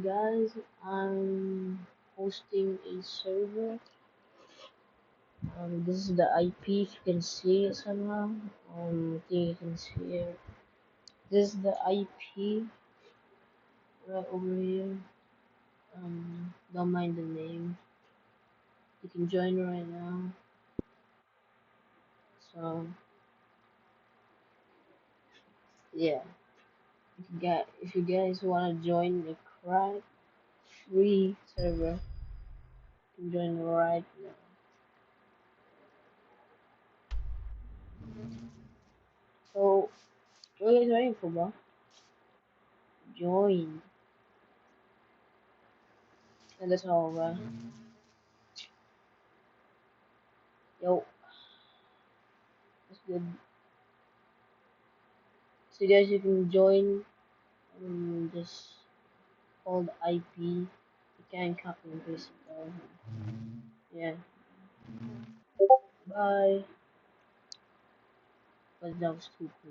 Guys, I'm hosting a server. This is the IP, if you can see it somehow. I think you can see it. This is the IP right over here. Don't mind the name. You can join right now. So yeah, if you guys wanna join the crack free server, you can join right now. So what are you guys waiting for, bro? Join, and that's all, bro. Yo, that's good. So guys, you can join this old IP. You can copy and paste it down. Yeah. Bye. But that was too quick.